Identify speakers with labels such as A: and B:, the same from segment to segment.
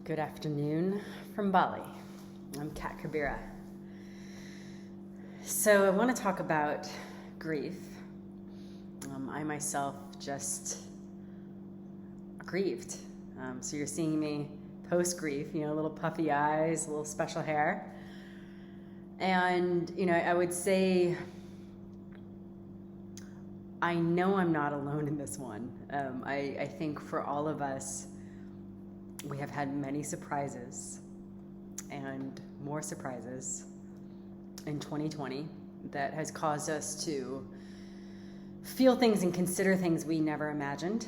A: Good afternoon from Bali. I'm Cat Kabira. So I want to talk about grief. I myself just grieved. So you're seeing me post-grief, a little puffy eyes, a little special hair. And, I would say I know I'm not alone in this one. I think for all of us, we have had many surprises and more surprises in 2020 that has caused us to feel things and consider things we never imagined,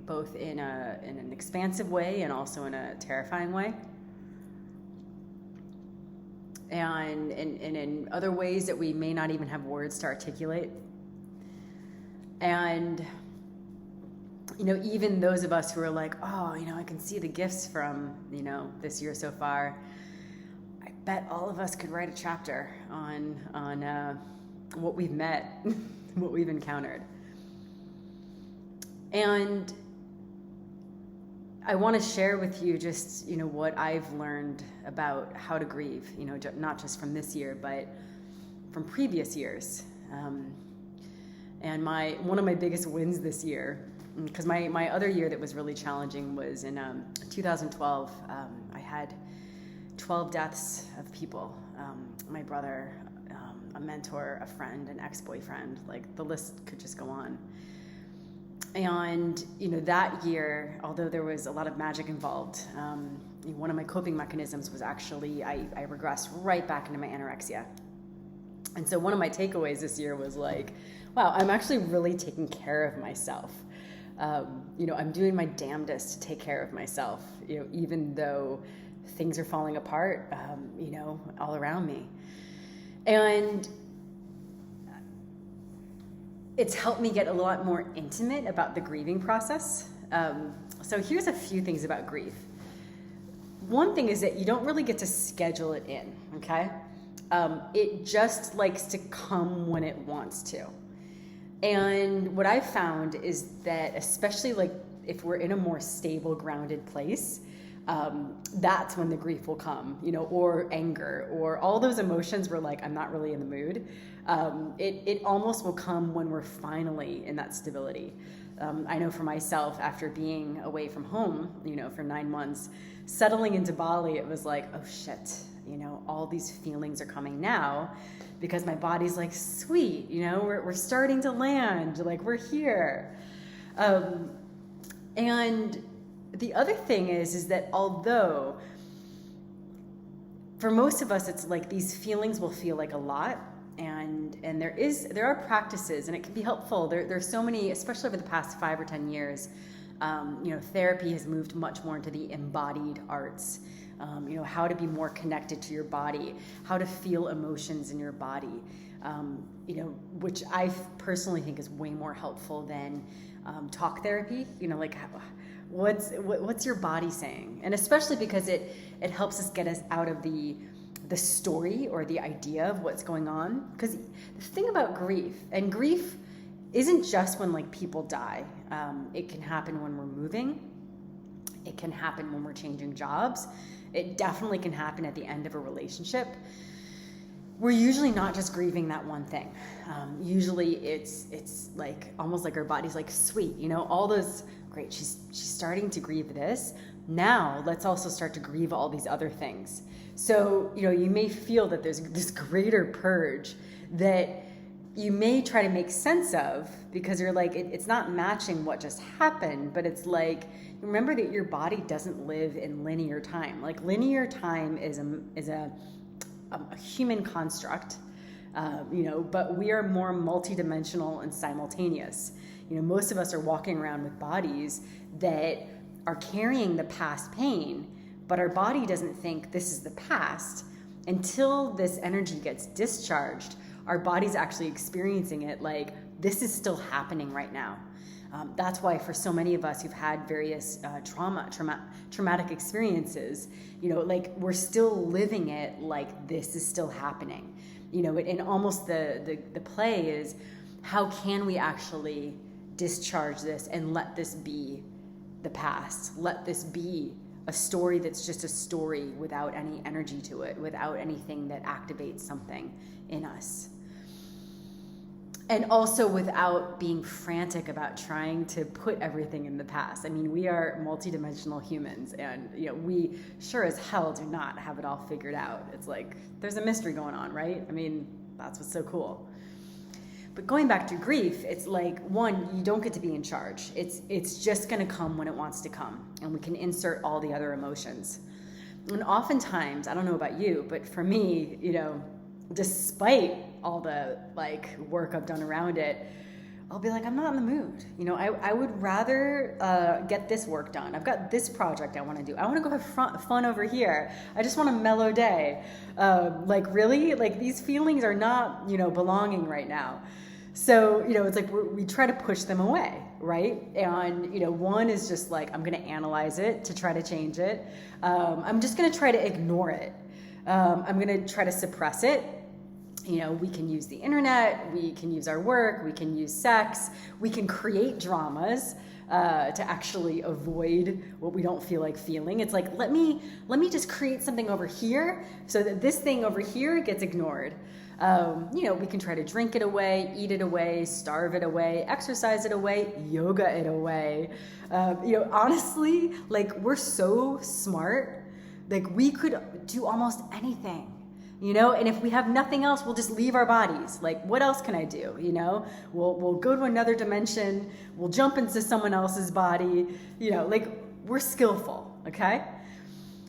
A: both in an expansive way and also in a terrifying way. And in other ways that we may not even have words to articulate. And even those of us who are like, I can see the gifts from, this year so far. I bet all of us could write a chapter on what we've met, what we've encountered. And I want to share with you just, what I've learned about how to grieve, not just from this year, but from previous years. And one of my biggest wins this year, because my other year that was really challenging was in 2012. I had 12 deaths of people. My brother, a mentor, a friend, an ex-boyfriend, like the list could just go on. And, that year, although there was a lot of magic involved, one of my coping mechanisms was actually, I regressed right back into my anorexia. And so one of my takeaways this year was like, wow, I'm actually really taking care of myself. I'm doing my damnedest to take care of myself, even though things are falling apart, all around me. And it's helped me get a lot more intimate about the grieving process. So here's a few things about grief. One thing is that you don't really get to schedule it in, okay? It just likes to come when it wants to. And what I've found is that, especially like if we're in a more stable, grounded place, that's when the grief will come, or anger, or all those emotions where like, I'm not really in the mood. It almost will come when we're finally in that stability. I know for myself, after being away from home, for 9 months, settling into Bali, it was like, oh shit, all these feelings are coming now because my body's like, sweet, we're starting to land, like we're here. And the other thing is that although for most of us, it's like these feelings will feel like a lot, and there are practices, and it can be helpful. There's so many, especially over the past 5 or 10 years, therapy has moved much more into the embodied arts. How to be more connected to your body, how to feel emotions in your body, which I personally think is way more helpful than talk therapy. Like what's your body saying? And especially because it helps us get us out of the story or the idea of what's going on. Because the thing about grief isn't just when like people die. It can happen when we're moving. It can happen when we're changing jobs. It definitely can happen at the end of a relationship. We're usually not just grieving that one thing. Usually it's like almost like our body's like, sweet, all those, great, she's starting to grieve this. Now let's also start to grieve all these other things. So, you may feel that there's this greater purge that you may try to make sense of because you're like, it's not matching what just happened, but it's like, remember that your body doesn't live in linear time. Like linear time is a human construct, but we are more multidimensional and simultaneous. Most of us are walking around with bodies that are carrying the past pain, but our body doesn't think this is the past until this energy gets discharged. Our body's actually experiencing it like this is still happening right now. That's why for so many of us who've had various traumatic experiences, like we're still living it like this is still happening. And almost the play is how can we actually discharge this and let this be the past? Let this be a story that's just a story without any energy to it, without anything that activates something in us. And also without being frantic about trying to put everything in the past. I mean, we are multidimensional humans, and we sure as hell do not have it all figured out. It's like there's a mystery going on, right? I mean, that's what's so cool. But going back to grief, it's like, one, you don't get to be in charge. It's just going to come when it wants to come, and we can insert all the other emotions. And oftentimes, I don't know about you, but for me, despite all the work I've done around it, I'll be like, I'm not in the mood. I would rather get this work done. I've got this project I want to do. I want to go have fun over here. I just want a mellow day. Really, these feelings are not, belonging right now. So, it's like we try to push them away, right? And, one is just like, I'm going to analyze it to try to change it. I'm just going to try to ignore it. I'm going to try to suppress it. We can use the internet, we can use our work, we can use sex, we can create dramas to actually avoid what we don't feel like feeling. It's like, let me just create something over here so that this thing over here gets ignored. We can try to drink it away, eat it away, starve it away, exercise it away, yoga it away. Honestly, we're so smart, we could do almost anything. And if we have nothing else, we'll just leave our bodies. What else can I do? We'll go to another dimension. We'll jump into someone else's body. We're skillful, okay?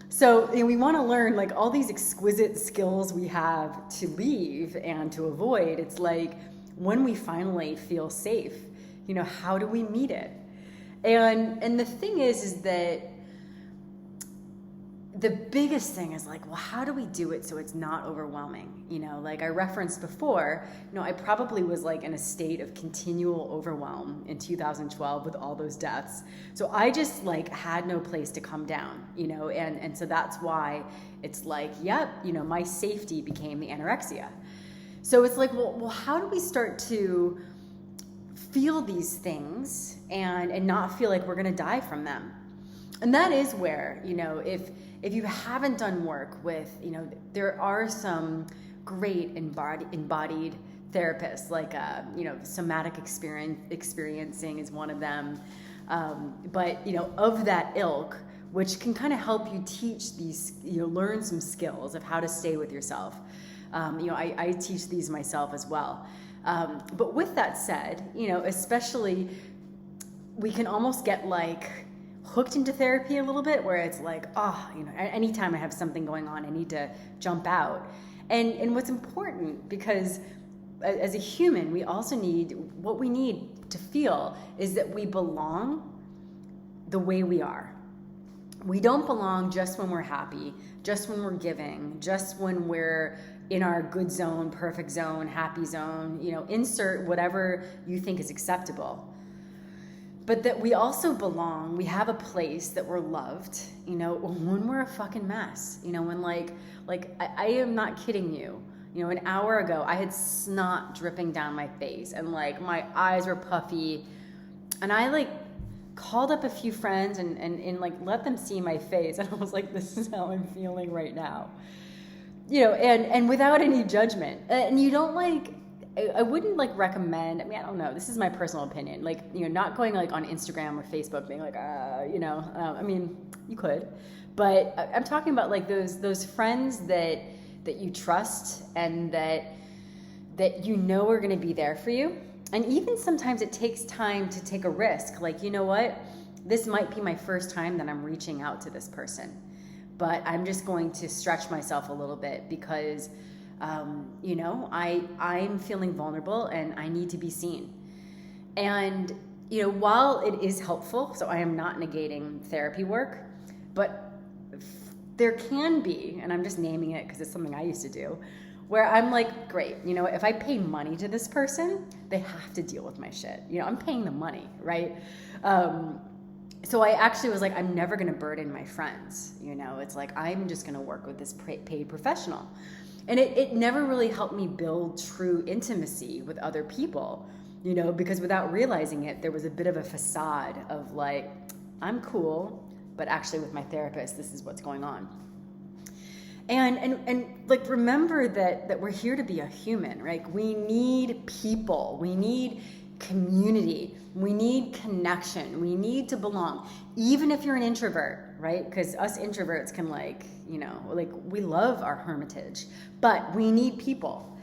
A: So we want to learn all these exquisite skills we have to leave and to avoid. It's like when we finally feel safe, how do we meet it? And the thing is that the biggest thing is how do we do it so it's not overwhelming? I referenced before, I probably was in a state of continual overwhelm in 2012 with all those deaths. So I just had no place to come down, and so that's why it's my safety became the anorexia. So it's well, how do we start to feel these things and not feel like we're going to die from them? And that is where, if you haven't done work with, there are some great embodied therapists, somatic experiencing is one of them. But, of that ilk, which can kind of help you teach these, learn some skills of how to stay with yourself. I teach these myself as well. But with that said, especially we can almost get hooked into therapy a little bit, where it's anytime I have something going on, I need to jump out. And what's important, because as a human, we also what we need to feel is that we belong the way we are. We don't belong just when we're happy, just when we're giving, just when we're in our good zone, perfect zone, happy zone, insert whatever you think is acceptable. But that we also belong, we have a place that we're loved, when we're a fucking mess, when I am not kidding you. An hour ago, I had snot dripping down my face and my eyes were puffy, and I called up a few friends and let them see my face, and I was like, this is how I'm feeling right now, and without any judgment. And you don't I wouldn't recommend, I don't know, this is my personal opinion, not going on Instagram or Facebook being you could, but I'm talking about those friends that you trust and that are going to be there for you. And even sometimes it takes time to take a risk. What? This might be my first time that I'm reaching out to this person, but I'm just going to stretch myself a little bit because I'm feeling vulnerable and I need to be seen. And, while it is helpful, so I am not negating therapy work, but there can be, and I'm just naming it because it's something I used to do, where I'm great, if I pay money to this person, they have to deal with my shit. I'm paying them money, right? So I actually was I'm never going to burden my friends. It's I'm just going to work with this paid professional. And it never really helped me build true intimacy with other people, because without realizing it, there was a bit of a facade of I'm cool, but actually with my therapist, this is what's going on. And like, remember that we're here to be a human, right? We need people. We need community. We need connection. We need to belong. Even if you're an introvert, right? Because us introverts can we love our hermitage, but we need people.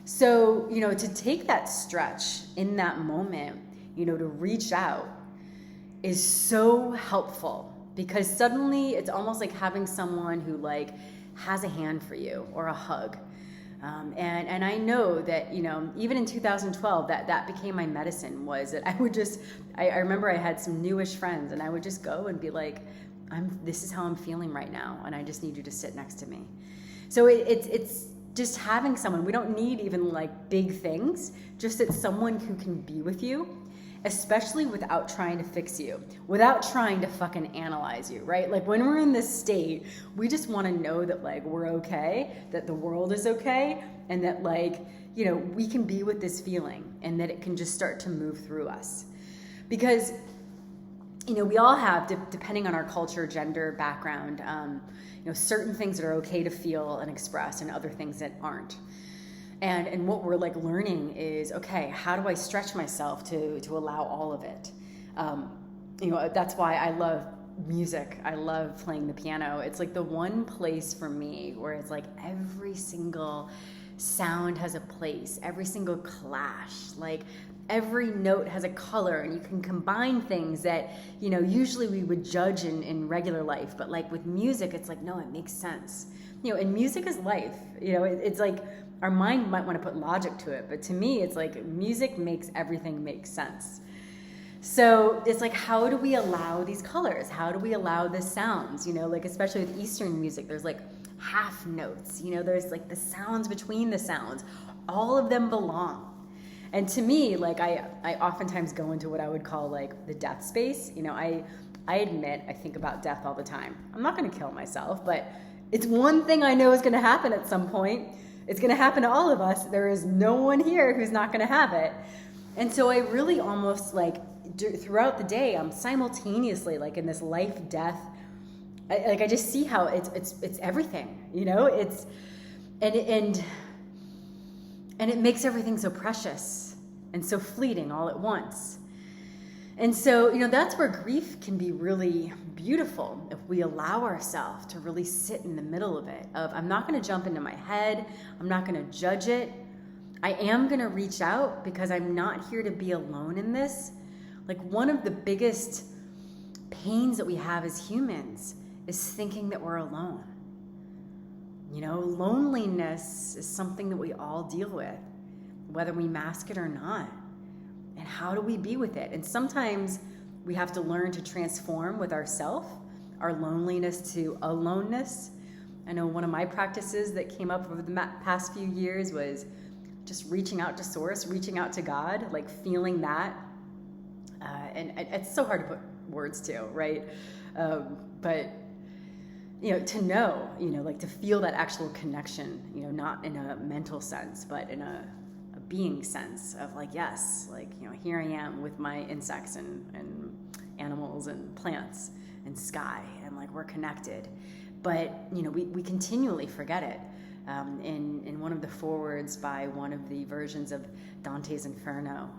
A: So, to take that stretch in that moment, to reach out is so helpful, because suddenly it's almost like having someone who has a hand for you, or a hug. And I know that, even in 2012, that became my medicine, was that I remember I had some newish friends, and I would just go and be like, this is how I'm feeling right now, and I just need you to sit next to me. So it's just having someone. We don't need even big things, just that someone who can be with you, especially without trying to fix you, without trying to fucking analyze you, right? When we're in this state, we just want to know that we're okay, that the world is okay, and that we can be with this feeling, and that it can just start to move through us. Because we all have, depending on our culture, gender, background, certain things that are okay to feel and express, and other things that aren't. And what we're learning is, okay, how do I stretch myself to allow all of it? That's why I love music. I love playing the piano. It's the one place for me where it's every single sound has a place, every single clash, every note has a color, and you can combine things that, usually we would judge in regular life. But with music, it's no, it makes sense. And music is life. It's our mind might want to put logic to it, but to me, it's music makes everything make sense. So it's how do we allow these colors? How do we allow the sounds? Especially with Eastern music, there's half notes. There's the sounds between the sounds. All of them belong. And to me, I oftentimes go into what I would call the death space. I admit I think about death all the time. I'm not going to kill myself, but it's one thing I know is going to happen at some point. It's going to happen to all of us. There is no one here who's not going to have it. And so I really almost throughout the day, I'm simultaneously in this life, death. I just see how it's everything, and it makes everything so precious and so fleeting all at once. And so, that's where grief can be really beautiful, if we allow ourselves to really sit in the middle of it. I'm not going to jump into my head. I'm not going to judge it. I am going to reach out, because I'm not here to be alone in this. One of the biggest pains that we have as humans is thinking that we're alone. Loneliness is something that we all deal with, whether we mask it or not. And how do we be with it? And sometimes we have to learn to transform with ourselves, our loneliness to aloneness. I know one of my practices that came up over the past few years was just reaching out to Source, reaching out to God, feeling that. And it's so hard to put words to, right? But to know, to feel that actual connection, not in a mental sense, but in a being sense of yes, here I am with my insects and animals and plants and sky, and we're connected. But we continually forget it. In one of the forewords by one of the versions of Dante's Inferno,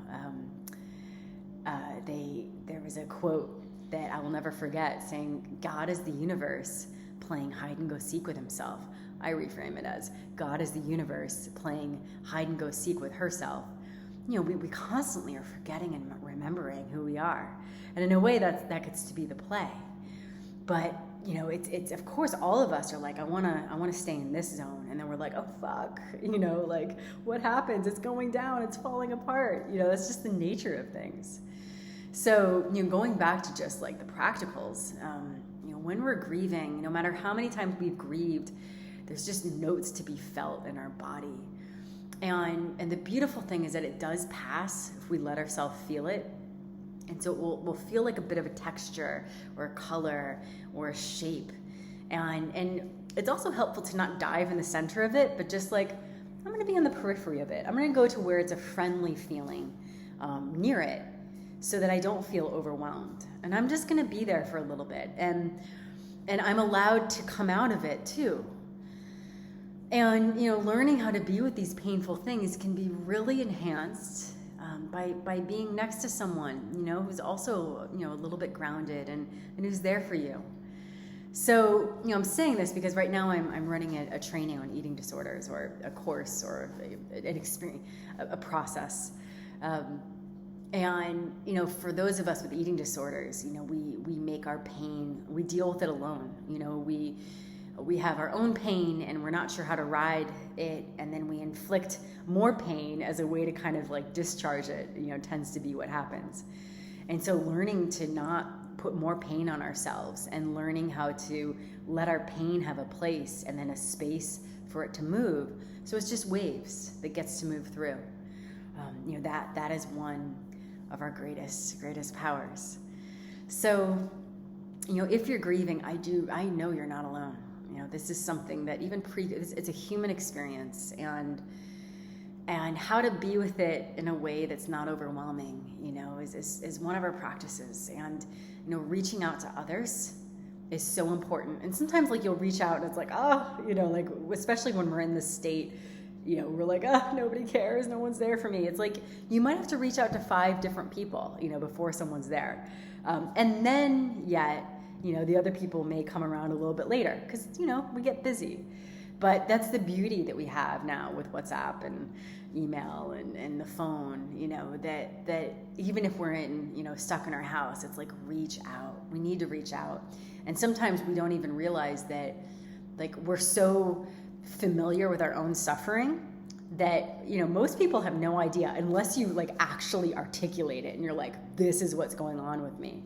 A: there was a quote that I will never forget, saying, God is the universe playing hide and go seek with himself. I reframe it as, God is the universe playing hide and go seek with herself. We constantly are forgetting and remembering who we are. And in a way, that gets to be the play. But, it's of course, all of us are I want to stay in this zone. And then we're oh, fuck, what happens? It's going down, it's falling apart. That's just the nature of things. So, going back to just the practicals, when we're grieving, no matter how many times we've grieved, there's just notes to be felt in our body. And the beautiful thing is that it does pass if we let ourselves feel it. And so we'll feel a bit of a texture or a color or a shape. And it's also helpful to not dive in the center of it, but just I'm going to be on the periphery of it. I'm going to go to where it's a friendly feeling near it. so that I don't feel overwhelmed. And I'm just going to be there for a little bit. And I'm allowed to come out of it too. And, learning how to be with these painful things can be really enhanced by being next to someone, who's also, a little bit grounded and who's there for you. So, I'm saying this because right now I'm running a training on eating disorders, or a course, or an experience, a process. And, for those of us with eating disorders, we make our pain, we deal with it alone. We have our own pain and we're not sure how to ride it. And then we inflict more pain as a way to kind of like discharge it, tends to be what happens. And so learning to not put more pain on ourselves, and learning how to let our pain have a place and then a space for it to move. So it's just waves that gets to move through. That is one of our greatest powers. So, if you're grieving, I know you're not alone. This is something that even it's a human experience, and how to be with it in a way that's not overwhelming, is one of our practices. And, reaching out to others is so important. And sometimes you'll reach out and it's like, especially when we're in this state, we're like, nobody cares. No one's there for me. It's like, you might have to reach out to 5 different people, before someone's there. And then yet, the other people may come around a little bit later because, we get busy. But that's the beauty that we have now with WhatsApp and email and the phone, that even if we're stuck in our house, it's like, reach out. We need to reach out. And sometimes we don't even realize that, we're so familiar with our own suffering that, most people have no idea unless you actually articulate it and you're like, this is what's going on with me.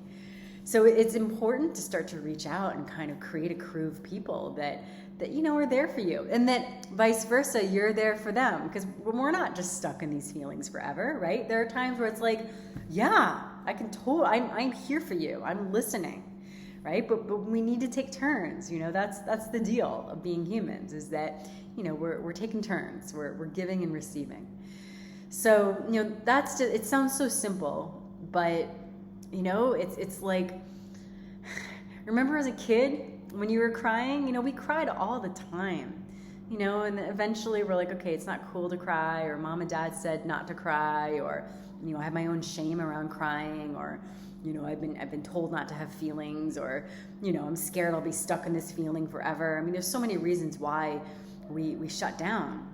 A: So it's important to start to reach out and kind of create a crew of people that are there for you, and that vice versa, you're there for them, because we're not just stuck in these feelings forever, right? There are times where it's like, yeah, I'm here for you, I'm listening, right? But we need to take turns. That's the deal of being humans, is that we're taking turns, we're giving and receiving. So that's just, it sounds so simple, but it's like, remember as a kid when you were crying, we cried all the time, and eventually we're like, okay, it's not cool to cry, or mom and dad said not to cry, or, I have my own shame around crying, or, I've been told not to have feelings, or, I'm scared I'll be stuck in this feeling forever. I mean, there's so many reasons why we shut down.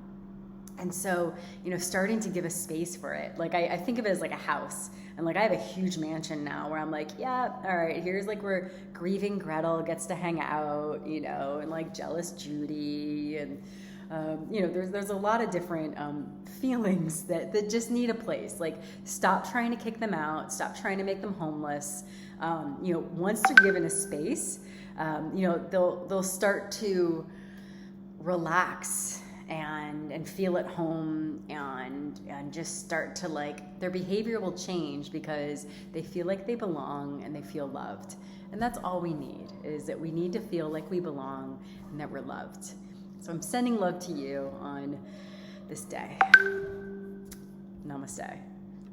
A: And so, starting to give a space for it. I think of it as like a house. And I have a huge mansion now where I'm like, yeah, all right, here's where grieving Gretel gets to hang out, and jealous Judy. And, there's a lot of different feelings that just need a place. Stop trying to kick them out. Stop trying to make them homeless. Once they're given a space, they'll start to relax and feel at home, and just start to their behavior will change because they feel like they belong and they feel loved. And that's all we need, is that we need to feel like we belong and that we're loved. So I'm sending love to you on this day. Namaste.